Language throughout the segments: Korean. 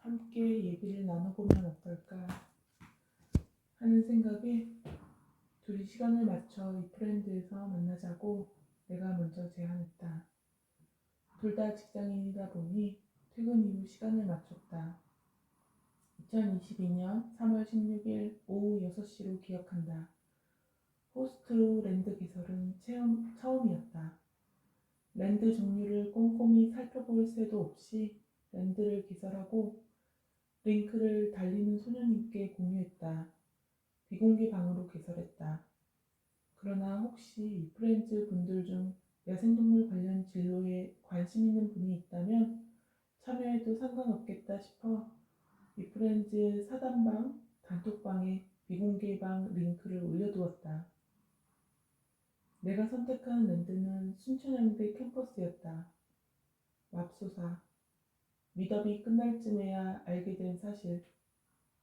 함께 얘기를 나눠보면 어떨까 하는 생각에 둘이 시간을 맞춰 이 프렌드에서 만나자고 내가 먼저 제안했다. 둘 다 직장인이다 보니 퇴근 이후 시간을 맞췄다. 2022년 3월 16일 오후 6시로 기억한다. 호스트로 랜드 개설은 처음이었다. 랜드 종류를 꼼꼼히 살펴볼 새도 없이 랜드를 개설하고 링크를 달리는 소녀님께 공유했다. 비공개 방으로 개설했다. 그러나 혹시 프렌즈 분들 중 야생동물 관련 진로에 관심 있는 분이 있다면 참여해도 상관없겠다 싶어 이 프렌즈 사단방, 단톡방에 비공개 방 링크를 올려두었다. 내가 선택한 랜드는 순천향대 캠퍼스였다. 맙소사. 미더비 끝날 쯤에야 알게 된 사실.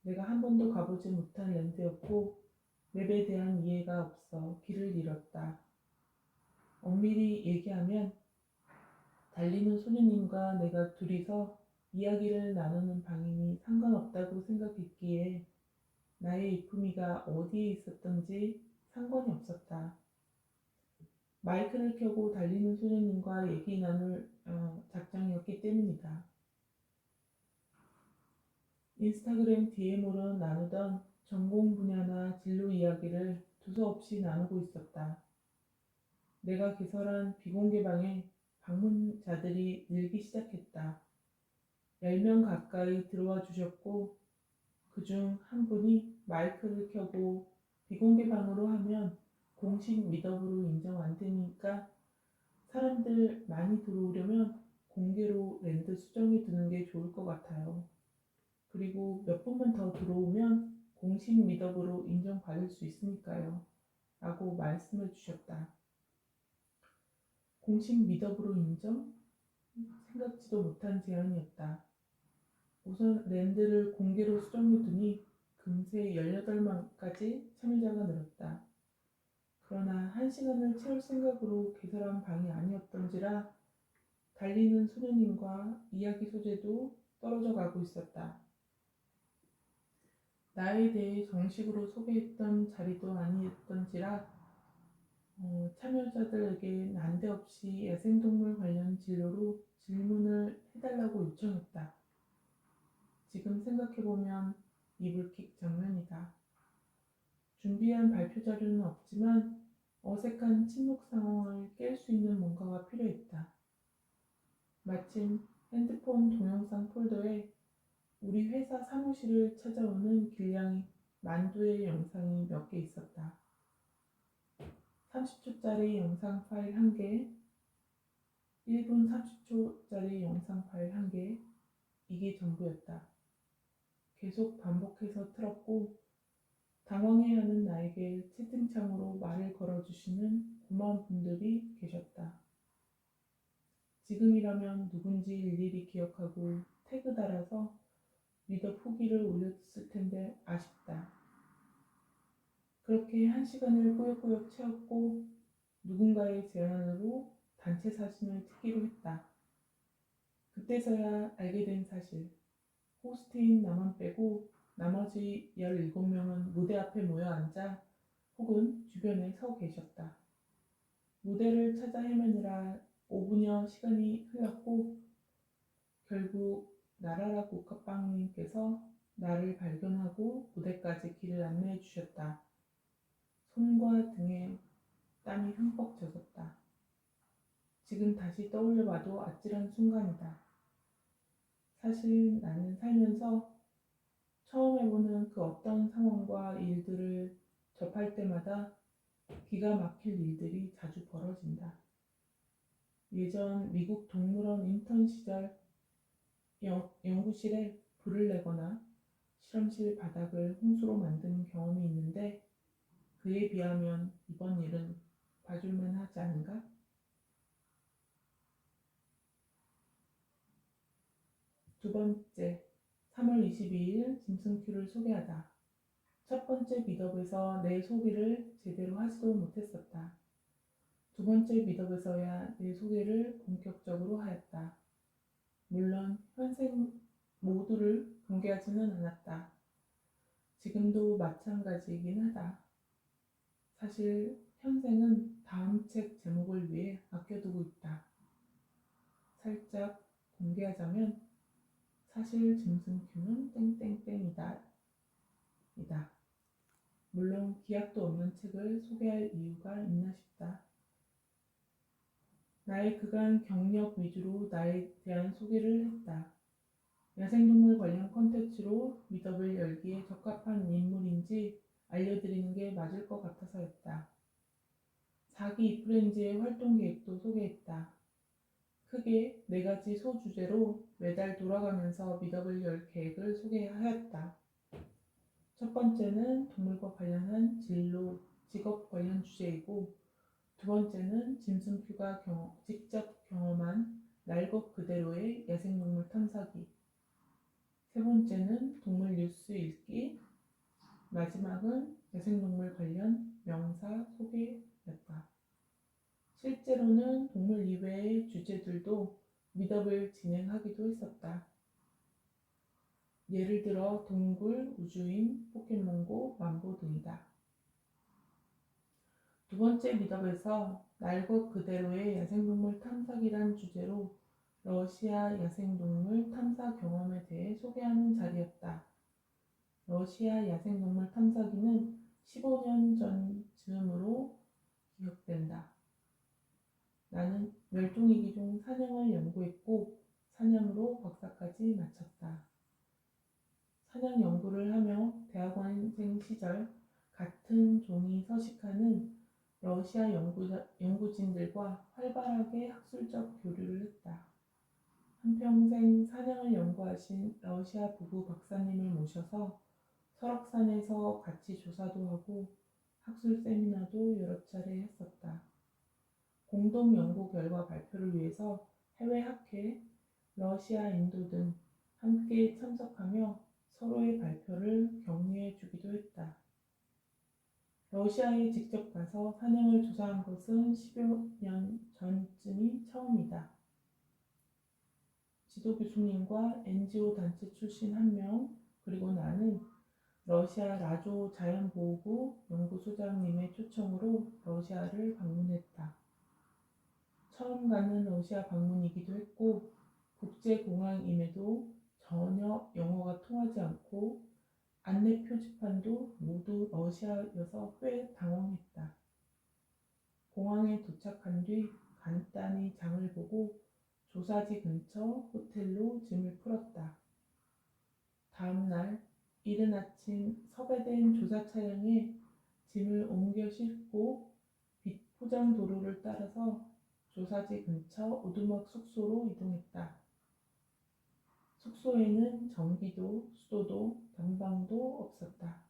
내가 한 번도 가보지 못한 랜드였고 맵에 대한 이해가 없어 길을 잃었다. 엄밀히 얘기하면 달리는 소녀님과 내가 둘이서 이야기를 나누는 방이니 상관없다고 생각했기에 나의 이품이가 어디에 있었던지 상관이 없었다. 마이크를 켜고 달리는 소녀님과 얘기 나눌 작정이었기 때문이다. 인스타그램 DM으로 나누던 전공 분야나 진로 이야기를 두서없이 나누고 있었다. 내가 개설한 비공개 방에 방문자들이 늘기 시작했다. 10명 가까이 들어와 주셨고 그중 한 분이 마이크를 켜고 비공개 방으로 하면 공식 미더으로 인정 안 되니까 사람들 많이 들어오려면 공개로 랜드 수정해 두는 게 좋을 것 같아요. 그리고 몇 분만 더 들어오면 공식 미더으로 인정받을 수 있으니까요. 라고 말씀해 주셨다. 공식 미더으로 인정? 생각지도 못한 제안이었다. 우선 랜드를 공개로 수정해 두니 금세 18명까지 참여자가 늘었다. 그러나 1시간을 채울 생각으로 개설한 방이 아니었던지라 달리는 소녀님과 이야기 소재도 떨어져 가고 있었다. 나에 대해 정식으로 소개했던 자리도 아니었던지라 참여자들에게 난데없이 야생동물 관련 진로로 질문을 해달라고 요청했다. 지금 생각해보면 이불킥 장면이다. 준비한 발표 자료는 없지만 어색한 침묵 상황을 깰 수 있는 뭔가가 필요했다. 마침 핸드폰 동영상 폴더에 우리 회사 사무실을 찾아오는 길냥이 만두의 영상이 몇 개 있었다. 30초짜리 영상 파일 1개, 1분 30초짜리 영상 파일 1개, 이게 전부였다. 계속 반복해서 틀었고 당황해하는 나에게 채팅창으로 말을 걸어주시는 고마운 분들이 계셨다. 지금이라면 누군지 일일이 기억하고 태그 달아서 미더 후기를 올렸을 텐데 아쉽다. 그렇게 1시간을 꾸역꾸역 채웠고 누군가의 제안으로 단체 사진을 찍기로 했다. 그때서야 알게 된 사실. 호스트인 나만 빼고 나머지 17명은 무대 앞에 모여 앉아 혹은 주변에 서 계셨다. 무대를 찾아 헤매느라 5분여 시간이 흘렀고 결국 나라라 국화빵님께서 나를 발견하고 무대까지 길을 안내해 주셨다. 손과 등에 땀이 흠뻑 젖었다. 지금 다시 떠올려봐도 아찔한 순간이다. 사실 나는 살면서 처음 해보는 그 어떤 상황과 일들을 접할 때마다 기가 막힐 일들이 자주 벌어진다. 예전 미국 동물원 인턴 시절 연구실에 불을 내거나 실험실 바닥을 홍수로 만든 경험이 있는데 그에 비하면 이번 일은 봐줄만 하지 않은가? 두 번째, 3월 22일 짐승큐를 소개하다. 첫 번째 미더업에서 내 소개를 제대로 하지도 못했었다. 두 번째 미더업에서야 내 소개를 본격적으로 하였다. 물론 현생 모두를 공개하지는 않았다. 지금도 마찬가지이긴 하다. 사실 현생은 다음 책 제목을 위해 아껴두고 있다. 살짝 공개하자면 사실 짐승큐는 땡땡땡이다. 이다. 물론 기약도 없는 책을 소개할 이유가 있나 싶다. 나의 그간 경력 위주로 나에 대한 소개를 했다. 야생동물 관련 콘텐츠로 미덕을 열기에 적합한 인물인지 알려드리는 게 맞을 것 같아서였다. 4기 이프렌즈의 활동 계획도 소개했다. 크게 4가지 소주제로 매달 돌아가면서 미덕을 열 계획을 소개하였다. 첫 번째는 동물과 관련한 진로, 직업 관련 주제이고 두 번째는 짐승큐가 직접 경험한 날 것 그대로의 야생동물 탐사기, 세 번째는 동물 뉴스 읽기, 마지막은 야생동물 관련 명사 소개였다. 실제로는 동물 이외의 주제들도 미덕을 진행하기도 했었다. 예를 들어 동굴, 우주인, 포켓몬고, 만보 등이다. 두 번째 미덕에서 날 것 그대로의 야생동물 탐사기란 주제로 러시아 야생동물 탐사 경험에 대해 소개하는 자리였다. 러시아 야생동물 탐사기는 15년 전쯤으로 기억된다. 나는 멸종위기종 사냥을 연구했고 사냥으로 박사까지 마쳤다. 사냥 연구를 하며 대학원생 시절 같은 종이 서식하는 러시아 연구진들과 활발하게 학술적 교류를 했다. 한평생 사냥을 연구하신 러시아 부부 박사님을 모셔서 설악산에서 같이 조사도 하고 학술 세미나도 여러 차례 했었다. 공동 연구 결과 발표를 위해서 해외 학회, 러시아, 인도 등 함께 참석하며 서로의 발표를 격려해 주기도 했다. 러시아에 직접 가서 사냥을 조사한 것은 10여 년 전쯤이 처음이다. 지도 교수님과 NGO 단체 출신 1명, 그리고 나는 러시아 라조 자연보호구 연구소장님의 초청으로 러시아를 방문했다. 처음 가는 러시아 방문이기도 했고 국제공항임에도 전혀 영어가 통하지 않고 안내 표지판도 모두 러시아여서 꽤 당황했다. 공항에 도착한 뒤 간단히 장을 보고 조사지 근처 호텔로 짐을 풀었다. 다음 날 이른 아침 섭외된 조사 차량에 짐을 옮겨 싣고 빛 포장 도로를 따라서 조사지 근처 오두막 숙소로 이동했다. 숙소에는 전기도, 수도도, 난방도 없었다.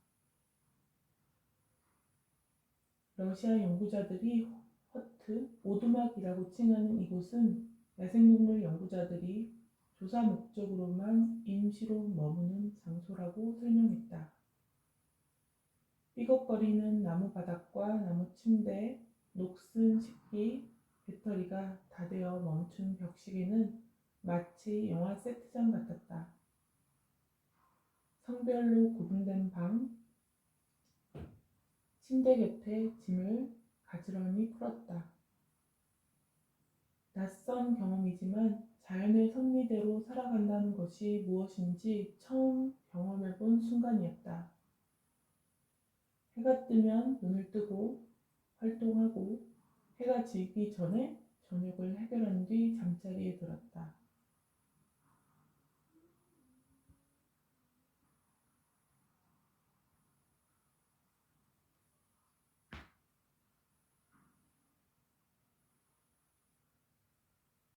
러시아 연구자들이 허트, 오두막이라고 칭하는 이곳은 야생동물 연구자들이 조사 목적으로만 임시로 머무는 장소라고 설명했다. 삐걱거리는 나무 바닥과 나무 침대, 녹슨 식기, 배터리가 다 되어 멈춘 벽시계는 마치 영화 세트장 같았다. 성별로 구분된 방, 침대 곁에 짐을 가지런히 풀었다. 낯선 경험이지만 자연의 섭리대로 살아간다는 것이 무엇인지 처음 경험해본 순간이었다. 해가 뜨면 눈을 뜨고 활동하고 해가 지기 전에 저녁을 해결한 뒤 잠자리에 들었다.